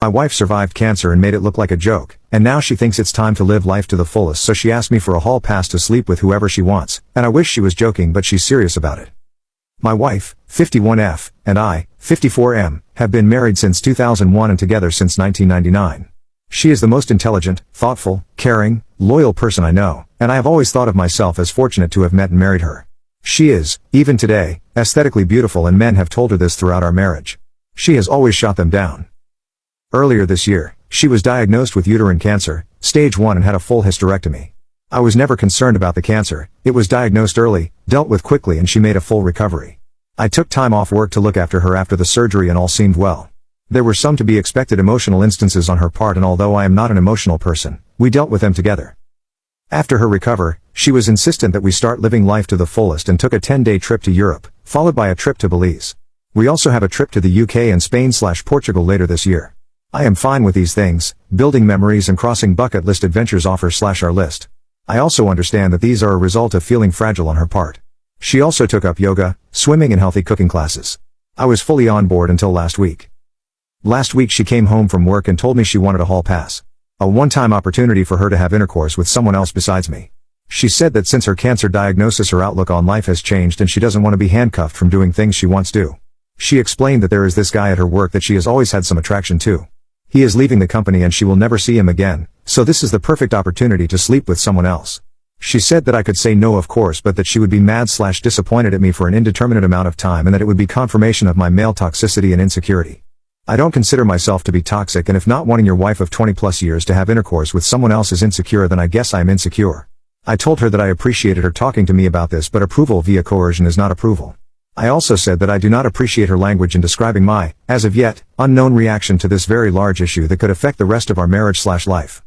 My wife survived cancer and made it look like a joke, and now she thinks it's time to live life to the fullest, so she asked me for a hall pass to sleep with whoever she wants, and I wish she was joking, but she's serious about it. My wife, 51F, and I, 54M, have been married since 2001 and together since 1999. She is the most intelligent, thoughtful, caring, loyal person I know, and I have always thought of myself as fortunate to have met and married her. She is, even today, aesthetically beautiful, and men have told her this throughout our marriage. She has always shot them down. Earlier this year, she was diagnosed with uterine cancer, stage 1, and had a full hysterectomy. I was never concerned about the cancer. It was diagnosed early, dealt with quickly, and she made a full recovery. I took time off work to look after her after the surgery, and all seemed well. There were some to be expected emotional instances on her part, and although I am not an emotional person, we dealt with them together. After her recovery, she was insistent that we start living life to the fullest and took a 10-day trip to Europe, followed by a trip to Belize. We also have a trip to the UK and Spain/Portugal later this year. I am fine with these things, building memories and crossing bucket list adventures off our list. I also understand that these are a result of feeling fragile on her part. She also took up yoga, swimming, and healthy cooking classes. I was fully on board until last week. Last week she came home from work and told me she wanted a hall pass. A one-time opportunity for her to have intercourse with someone else besides me. She said that since her cancer diagnosis her outlook on life has changed and she doesn't want to be handcuffed from doing things she once do. She explained that there is this guy at her work that she has always had some attraction to. He is leaving the company and she will never see him again, so this is the perfect opportunity to sleep with someone else. She said that I could say no of course, but that she would be mad/disappointed at me for an indeterminate amount of time and that it would be confirmation of my male toxicity and insecurity. I don't consider myself to be toxic, and if not wanting your wife of 20 plus years to have intercourse with someone else is insecure, then I guess I am insecure. I told her that I appreciated her talking to me about this, but approval via coercion is not approval. I also said that I do not appreciate her language in describing my, as of yet, unknown reaction to this very large issue that could affect the rest of our marriage/life.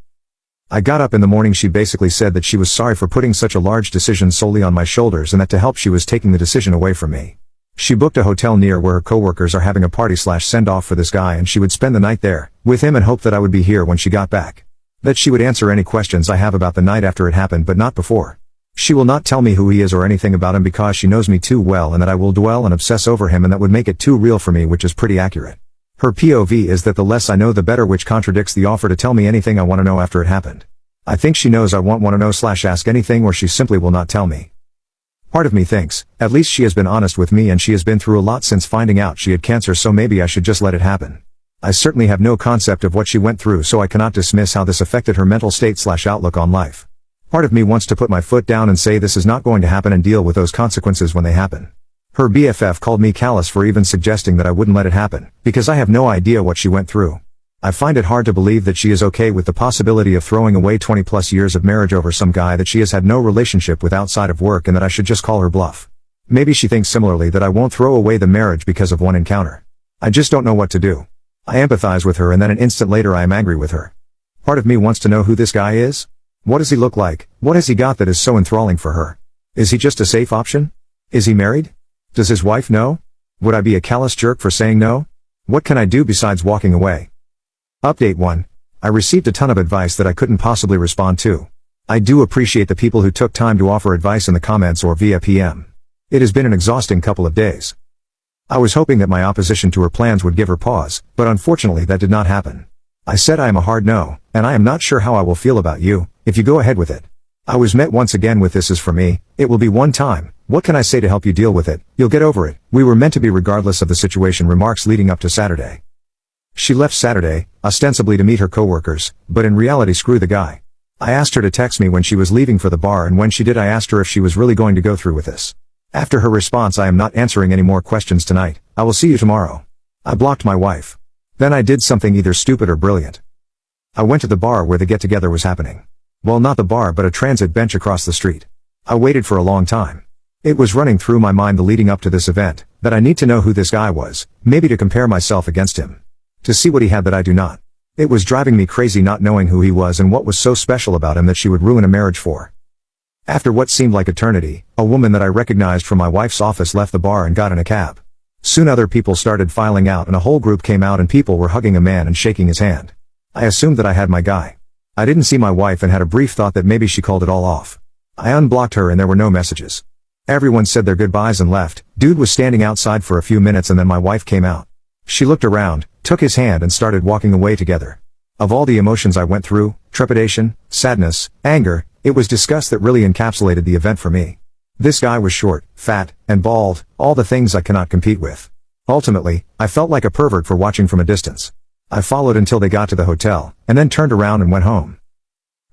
I got up in the morning. She basically said that she was sorry for putting such a large decision solely on my shoulders and that to help she was taking the decision away from me. She booked a hotel near where her coworkers are having a party/send-off for this guy, and she would spend the night there, with him, and hope that I would be here when she got back. That she would answer any questions I have about the night after it happened, but not before. She will not tell me who he is or anything about him because she knows me too well, and that I will dwell and obsess over him, and that would make it too real for me, which is pretty accurate. Her POV is that the less I know the better, which contradicts the offer to tell me anything I want to know after it happened. I think she knows I won't want to know/ask anything, or she simply will not tell me. Part of me thinks, at least she has been honest with me, and she has been through a lot since finding out she had cancer, so maybe I should just let it happen. I certainly have no concept of what she went through, so I cannot dismiss how this affected her mental state/outlook on life. Part of me wants to put my foot down and say this is not going to happen and deal with those consequences when they happen. Her BFF called me callous for even suggesting that I wouldn't let it happen, because I have no idea what she went through. I find it hard to believe that she is okay with the possibility of throwing away 20 plus years of marriage over some guy that she has had no relationship with outside of work, and that I should just call her bluff. Maybe she thinks similarly that I won't throw away the marriage because of one encounter. I just don't know what to do. I empathize with her, and then an instant later I am angry with her. Part of me wants to know who this guy is. What does he look like? What has he got that is so enthralling for her? Is he just a safe option? Is he married? Does his wife know? Would I be a callous jerk for saying no? What can I do besides walking away? Update 1. I received a ton of advice that I couldn't possibly respond to. I do appreciate the people who took time to offer advice in the comments or via PM. It has been an exhausting couple of days. I was hoping that my opposition to her plans would give her pause, but unfortunately that did not happen. I said I am a hard no, and I am not sure how I will feel about you, if you go ahead with it. I was met once again with this is for me, it will be one time, what can I say to help you deal with it, you'll get over it, we were meant to be regardless of the situation. Remarks leading up to Saturday. She left Saturday, ostensibly to meet her coworkers, but in reality screw the guy. I asked her to text me when she was leaving for the bar, and when she did I asked her if she was really going to go through with this. After her response, I am not answering any more questions tonight, I will see you tomorrow. I blocked my wife. Then I did something either stupid or brilliant. I went to the bar where the get-together was happening. Well, not the bar, but a transit bench across the street. I waited for a long time. It was running through my mind the leading up to this event, that I need to know who this guy was, maybe to compare myself against him. To see what he had that I do not. It was driving me crazy not knowing who he was and what was so special about him that she would ruin a marriage for. After what seemed like eternity, a woman that I recognized from my wife's office left the bar and got in a cab. Soon other people started filing out and a whole group came out and people were hugging a man and shaking his hand. I assumed that I had my guy. I didn't see my wife and had a brief thought that maybe she called it all off. I unblocked her and there were no messages. Everyone said their goodbyes and left. Dude was standing outside for a few minutes and then my wife came out. She looked around, took his hand and started walking away together. Of all the emotions I went through, trepidation, sadness, anger, it was disgust that really encapsulated the event for me. This guy was short, fat, and bald, all the things I cannot compete with. Ultimately, I felt like a pervert for watching from a distance. I followed until they got to the hotel, and then turned around and went home.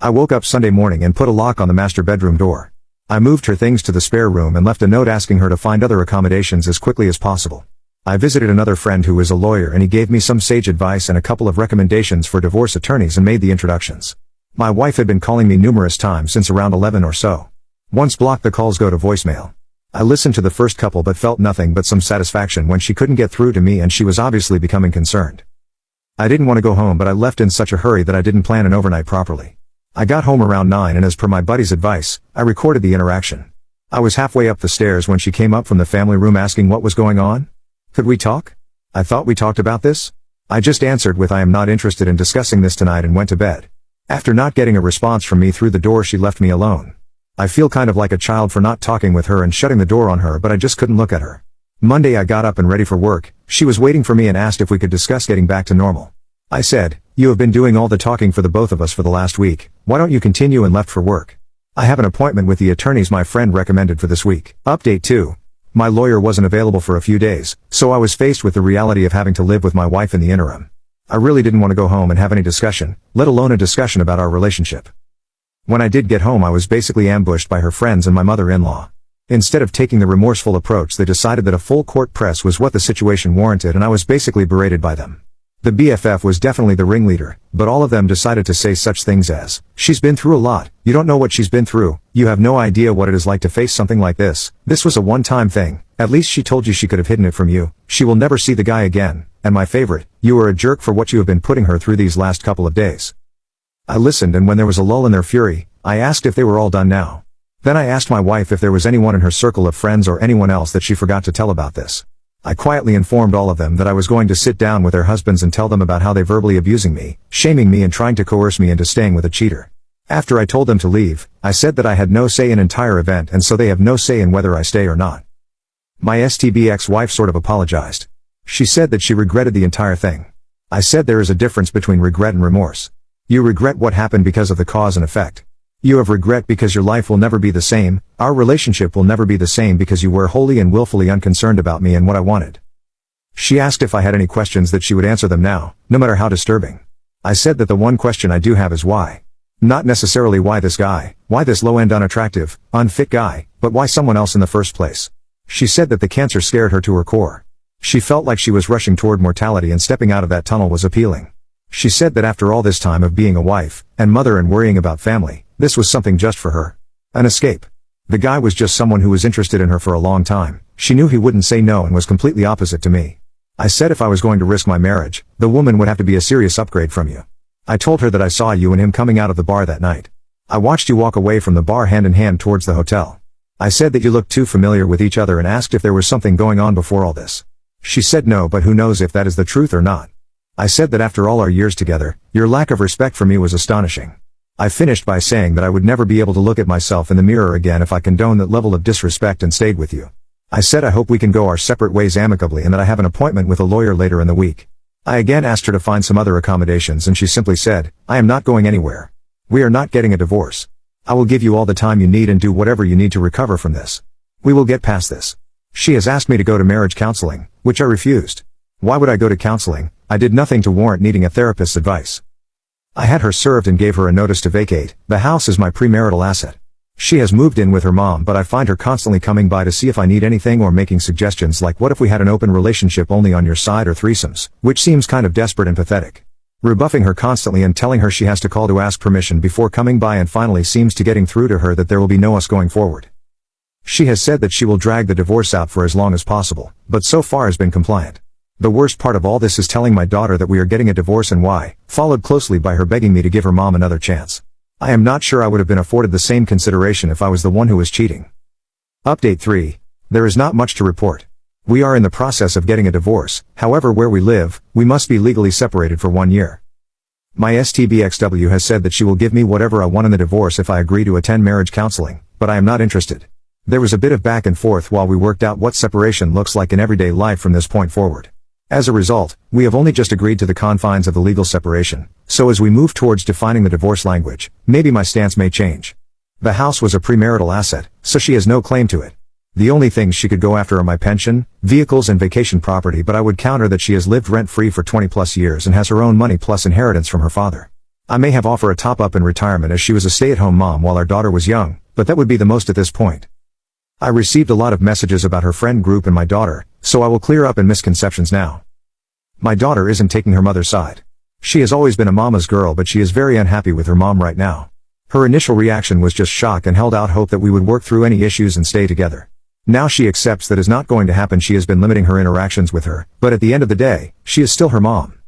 I woke up Sunday morning and put a lock on the master bedroom door. I moved her things to the spare room and left a note asking her to find other accommodations as quickly as possible. I visited another friend who is a lawyer and he gave me some sage advice and a couple of recommendations for divorce attorneys and made the introductions. My wife had been calling me numerous times since around 11 or so. Once blocked, the calls go to voicemail. I listened to the first couple but felt nothing but some satisfaction when she couldn't get through to me and she was obviously becoming concerned. I didn't want to go home but I left in such a hurry that I didn't plan an overnight properly. I got home around 9 and as per my buddy's advice, I recorded the interaction. I was halfway up the stairs when she came up from the family room asking what was going on. Could we talk? I thought we talked about this. I just answered with I am not interested in discussing this tonight and went to bed. After not getting a response from me through the door, she left me alone. I feel kind of like a child for not talking with her and shutting the door on her, but I just couldn't look at her. Monday I got up and ready for work. She was waiting for me and asked if we could discuss getting back to normal. I said, "You have been doing all the talking for the both of us for the last week. Why don't you continue?" and left for work. I have an appointment with the attorneys my friend recommended for this week. Update 2. My lawyer wasn't available for a few days, so I was faced with the reality of having to live with my wife in the interim. I really didn't want to go home and have any discussion, let alone a discussion about our relationship. When I did get home, I was basically ambushed by her friends and my mother-in-law. Instead of taking the remorseful approach, they decided that a full court press was what the situation warranted and I was basically berated by them. The BFF was definitely the ringleader, but all of them decided to say such things as, "She's been through a lot, you don't know what she's been through, you have no idea what it is like to face something like this, this was a one-time thing, at least she told you she could have hidden it from you, she will never see the guy again, and my favorite, you are a jerk for what you have been putting her through these last couple of days." I listened and when there was a lull in their fury, I asked if they were all done now. Then I asked my wife if there was anyone in her circle of friends or anyone else that she forgot to tell about this. I quietly informed all of them that I was going to sit down with their husbands and tell them about how they verbally abusing me, shaming me and trying to coerce me into staying with a cheater. After I told them to leave, I said that I had no say in entire event and so they have no say in whether I stay or not. My STB ex-wife sort of apologized. She said that she regretted the entire thing. I said there is a difference between regret and remorse. You regret what happened because of the cause and effect. You have regret because your life will never be the same, our relationship will never be the same because you were wholly and willfully unconcerned about me and what I wanted. She asked if I had any questions that she would answer them now, no matter how disturbing. I said that the one question I do have is why. Not necessarily why this guy, why this low-end unattractive, unfit guy, but why someone else in the first place. She said that the cancer scared her to her core. She felt like she was rushing toward mortality and stepping out of that tunnel was appealing. She said that after all this time of being a wife, and mother and worrying about family, this was something just for her. An escape. The guy was just someone who was interested in her for a long time. She knew he wouldn't say no and was completely opposite to me. I said if I was going to risk my marriage, the woman would have to be a serious upgrade from you. I told her that I saw you and him coming out of the bar that night. I watched you walk away from the bar hand in hand towards the hotel. I said that you looked too familiar with each other and asked if there was something going on before all this. She said no, but who knows if that is the truth or not. I said that after all our years together, your lack of respect for me was astonishing. I finished by saying that I would never be able to look at myself in the mirror again if I condoned that level of disrespect and stayed with you. I said I hope we can go our separate ways amicably and that I have an appointment with a lawyer later in the week. I again asked her to find some other accommodations and she simply said, "I am not going anywhere. We are not getting a divorce. I will give you all the time you need and do whatever you need to recover from this. We will get past this." She has asked me to go to marriage counseling, which I refused. Why would I go to counseling? I did nothing to warrant needing a therapist's advice. I had her served and gave her a notice to vacate. The house is my premarital asset. She has moved in with her mom, but I find her constantly coming by to see if I need anything or making suggestions like what if we had an open relationship only on your side or threesomes, which seems kind of desperate and pathetic. Rebuffing her constantly and telling her she has to call to ask permission before coming by and finally seems to getting through to her that there will be no us going forward. She has said that she will drag the divorce out for as long as possible, but so far has been compliant. The worst part of all this is telling my daughter that we are getting a divorce and why, followed closely by her begging me to give her mom another chance. I am not sure I would have been afforded the same consideration if I was the one who was cheating. Update 3. There is not much to report. We are in the process of getting a divorce, however where we live, we must be legally separated for 1 year. My STBXW has said that she will give me whatever I want in the divorce if I agree to attend marriage counseling, but I am not interested. There was a bit of back and forth while we worked out what separation looks like in everyday life from this point forward. As a result, we have only just agreed to the confines of the legal separation, so as we move towards defining the divorce language, maybe my stance may change. The house was a premarital asset, so she has no claim to it. The only things she could go after are my pension, vehicles and vacation property, but I would counter that she has lived rent-free for 20 plus years and has her own money plus inheritance from her father. I may have offer a top-up in retirement as she was a stay-at-home mom while our daughter was young, but that would be the most at this point. I received a lot of messages about her friend group and my daughter, so I will clear up any misconceptions now. My daughter isn't taking her mother's side. She has always been a mama's girl, but she is very unhappy with her mom right now. Her initial reaction was just shock and held out hope that we would work through any issues and stay together. Now she accepts that is not going to happen. She has been limiting her interactions with her, but at the end of the day, she is still her mom.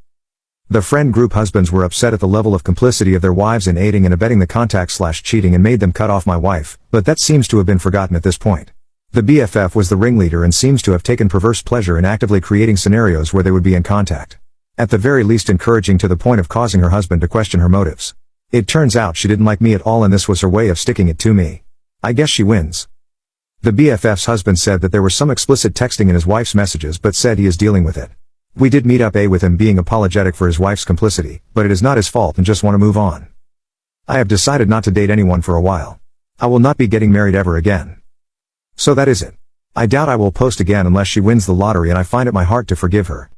The friend group husbands were upset at the level of complicity of their wives in aiding and abetting the contact/cheating and made them cut off my wife, but that seems to have been forgotten at this point. The BFF was the ringleader and seems to have taken perverse pleasure in actively creating scenarios where they would be in contact. At the very least encouraging to the point of causing her husband to question her motives. It turns out she didn't like me at all and this was her way of sticking it to me. I guess she wins. The BFF's husband said that there was some explicit texting in his wife's messages but said he is dealing with it. We did meet up with him being apologetic for his wife's complicity, but it is not his fault and just want to move on. I have decided not to date anyone for a while. I will not be getting married ever again. So that is it. I doubt I will post again unless she wins the lottery and I find it my heart to forgive her.